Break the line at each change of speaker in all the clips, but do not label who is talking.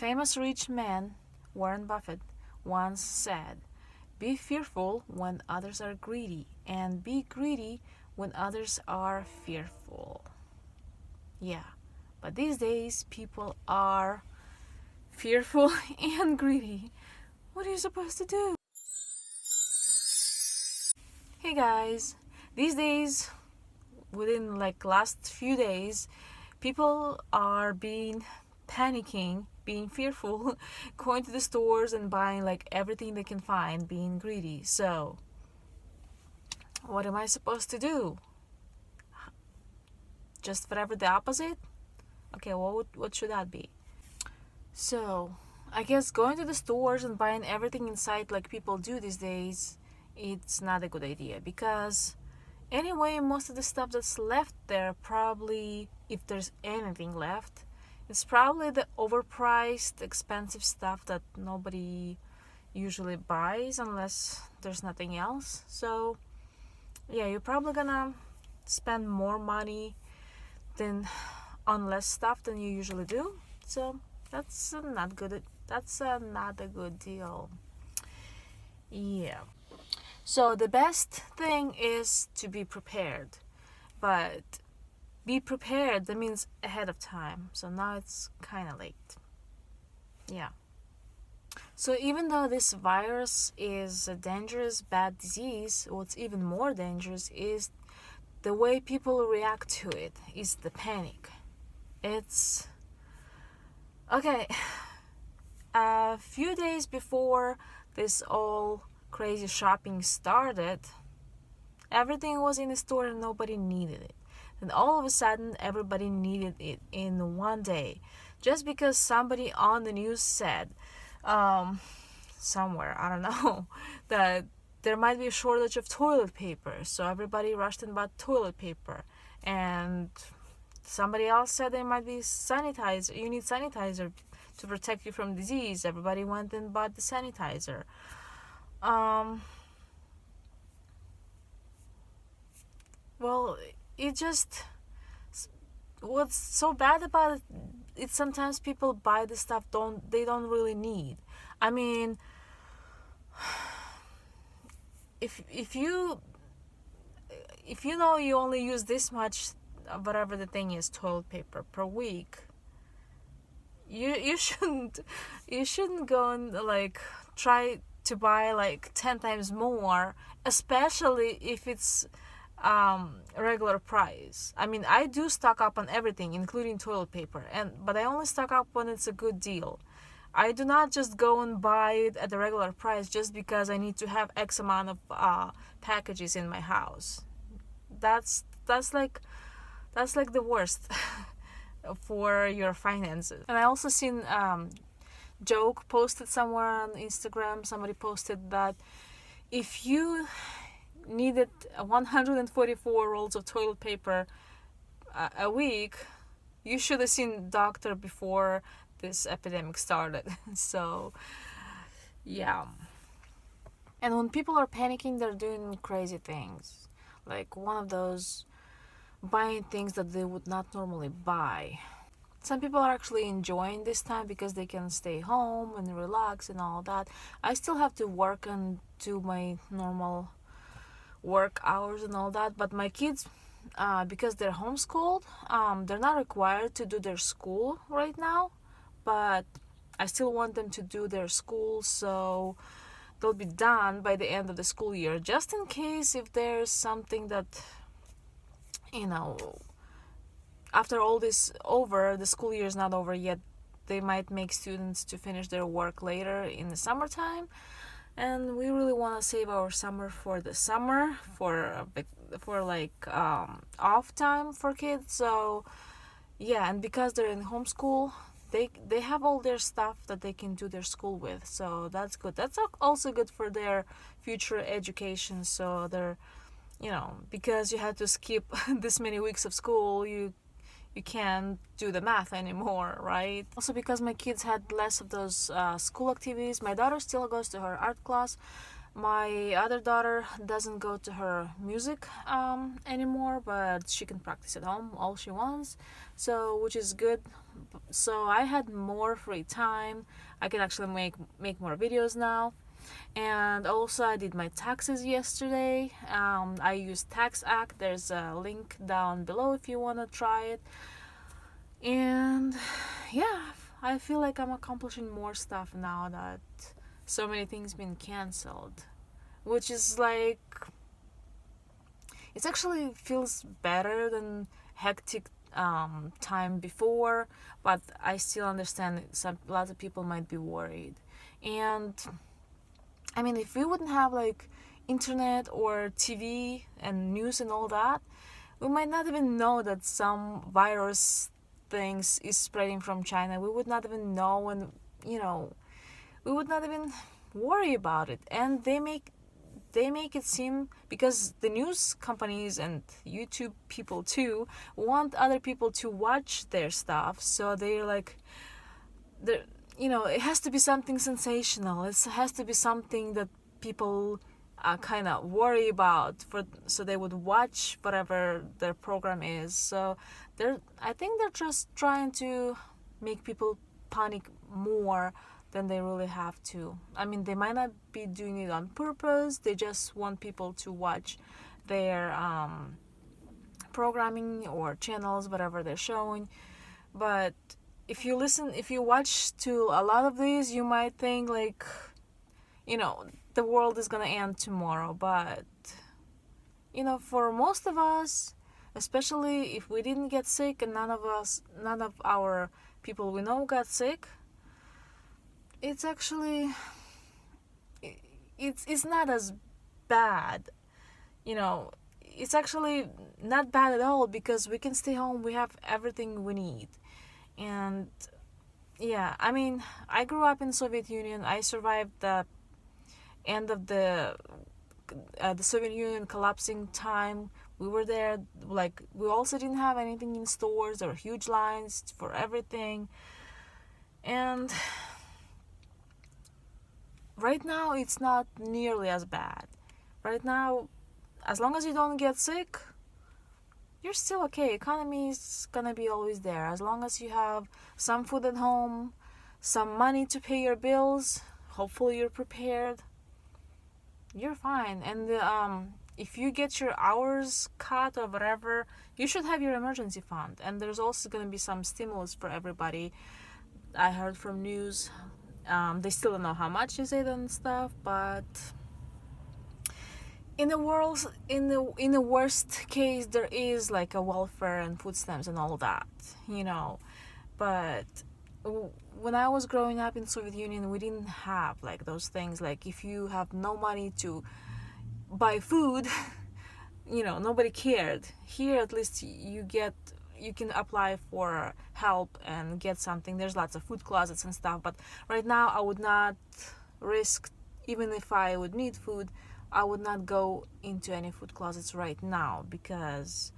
famous rich man, Warren Buffett, once said, "Be fearful when others are greedy, and be greedy when others are fearful." Yeah, but these days people are fearful and greedy. What are you supposed to do? Hey guys, these days, within like last few days, people are being panicking, being fearful, going to the stores and buying like everything they can find, being greedy. So, what am I supposed to do? Just whatever the opposite? Okay, what should that be? So, I guess going to the stores and buying everything in sight like people do these days, it's not a good idea because anyway, most of the stuff that's left there, probably, if there's anything left, it's probably the overpriced, expensive stuff that nobody usually buys unless there's nothing else. So, yeah, you're probably gonna spend more money than on less stuff than you usually do. So that's not good. That's not a good deal. Yeah. So the best thing is to be prepared, but be prepared, that means ahead of time. So now it's kind of late. Yeah. So even though this virus is a dangerous, bad disease, what's even more dangerous is the way people react to it, is the panic. It's okay. A few days before this all crazy shopping started, everything was in the store and nobody needed it. And all of a sudden, everybody needed it in one day. Just because somebody on the news said, somewhere, I don't know, that there might be a shortage of toilet paper. So everybody rushed and bought toilet paper. And somebody else said there might be sanitizer. You need sanitizer to protect you from disease. Everybody went and bought the sanitizer. Well, it just, what's so bad about it, it's sometimes people buy the stuff they don't really need. I mean, if you know you only use this much, whatever the thing is, toilet paper per week, you shouldn't go and like try to buy like 10 times more, especially if it's regular price. I mean, I do stock up on everything, including toilet paper, but I only stock up when it's a good deal. I do not just go and buy it at the regular price just because I need to have X amount of packages in my house. That's like the worst for your finances. And I also seen joke posted somewhere on Instagram. Somebody posted that if you needed 144 rolls of toilet paper a week, you should have seen doctor before this epidemic started. So yeah. And when people are panicking, they're doing crazy things, like one of those buying things that they would not normally buy. Some people are actually enjoying this time because they can stay home and relax and all that. I still have to work and do my normal work hours and all that, but my kids, because they're homeschooled, they're not required to do their school right now, but I still want them to do their school, so they'll be done by the end of the school year, just in case if there's something that, after all this over, the school year is not over yet, they might make students to finish their work later in the summertime. And we really want to save our summer for the summer, for off time for kids. So yeah, and because they're in homeschool, they have all their stuff that they can do their school with. So that's good. That's also good for their future education. So they're, because you had to skip this many weeks of school, you can't do the math anymore, right? Also, because my kids had less of those school activities. My daughter still goes to her art class. My other daughter doesn't go to her music anymore, but she can practice at home all she wants. So, which is good so I had more free time. I can actually make more videos now. And also I did my taxes yesterday. I used tax act. There's a link down below if you want to try it. And yeah, I feel like I'm accomplishing more stuff now that so many things been canceled, which is like, it actually feels better than hectic time before, but I still understand lots of people might be worried. And I mean, if we wouldn't have like internet or TV and news and all that, we might not even know that some virus things is spreading from China. We would not even know, and we would not even worry about it. And they make it seem, because the news companies and YouTube people too want other people to watch their stuff, so they're like, it has to be something sensational. It has to be something that people kind of worry about, so they would watch whatever their program is. So I think they're just trying to make people panic more than they really have to. I mean, they might not be doing it on purpose. They just want people to watch their programming or channels, whatever they're showing. But if you watch to a lot of these, you might think like, the world is gonna end tomorrow. But for most of us, especially if we didn't get sick, and none of our people we know got sick, it's actually, it's not as bad. It's actually not bad at all, because we can stay home. We have everything we need. And yeah, I mean, I grew up in Soviet Union. I survived the end of the Soviet Union collapsing time. We were there. Like, we also didn't have anything in stores. There were huge lines for everything. And right now, it's not nearly as bad. Right now, as long as you don't get sick, you're still okay. Economy is gonna be always there. As long as you have some food at home, some money to pay your bills, hopefully you're prepared, you're fine. And if you get your hours cut or whatever, you should have your emergency fund. And there's also gonna be some stimulus for everybody. I heard from news. They still don't know how much is it and stuff, but in the worst case, there is like a welfare and food stamps and all that. But when I was growing up in Soviet Union, we didn't have like those things. Like, if you have no money to buy food, nobody cared. Here, at least, you can apply for help and get something. There's lots of food closets and stuff. But right now, I would not risk, even if I would need food, I would not go into any food closets right now, because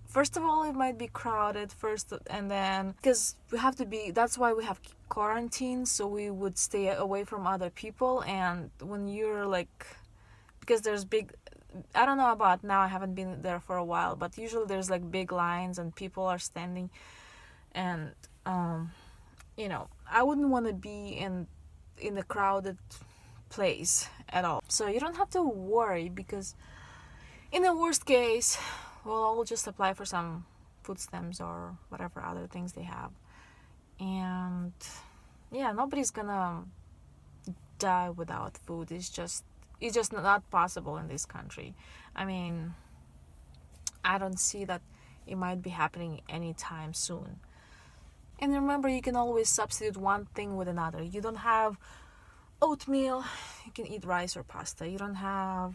first of all, it might be crowded first, and then, because that's why we have quarantine, so we would stay away from other people. And when you're like, because there's big, I don't know about now, I haven't been there for a while, but usually there's like big lines and people are standing. And I wouldn't want to be in a crowded place at all. So you don't have to worry, because in the worst case, we'll just apply for some food stamps or whatever other things they have. And yeah, nobody's gonna die without food. It's just not possible in this country. I mean, I don't see that it might be happening anytime soon. And remember, you can always substitute one thing with another. You don't have oatmeal, you can eat rice or pasta. You don't have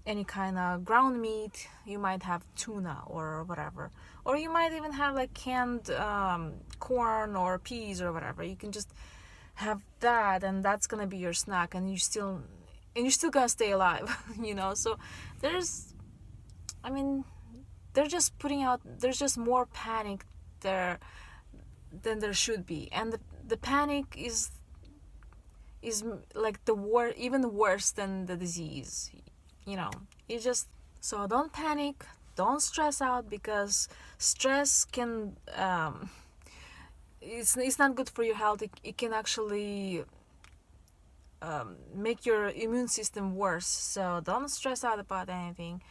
any kind of ground meat, you might have tuna or whatever. Or you might even have like canned corn or peas or whatever. You can just have that, and that's gonna be your snack, and you're still gonna stay alive. So there's just more panic there than there should be. And the panic is like even worse than the disease. So don't panic, don't stress out, because stress can it's not good for your health. It can actually make your immune system worse. So don't stress out about anything,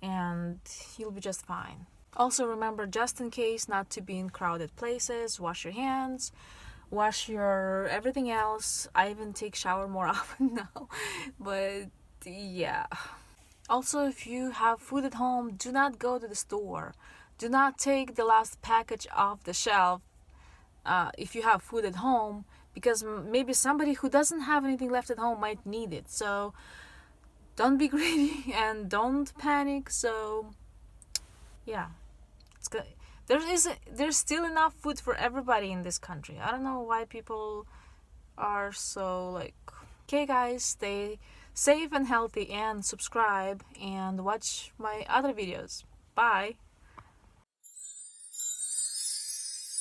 and you'll be just fine. Also remember, just in case, not to be in crowded places. Wash your hands, wash your everything else. I even take shower more often now. But yeah. Also, if you have food at home, do not go to the store. Do not take the last package off the shelf if you have food at home, because maybe somebody who doesn't have anything left at home might need it. So don't be greedy and don't panic. So yeah, it's good. There's still enough food for everybody in this country. I don't know why people are so like. Okay, guys, stay safe and healthy, and subscribe and watch my other videos. Bye.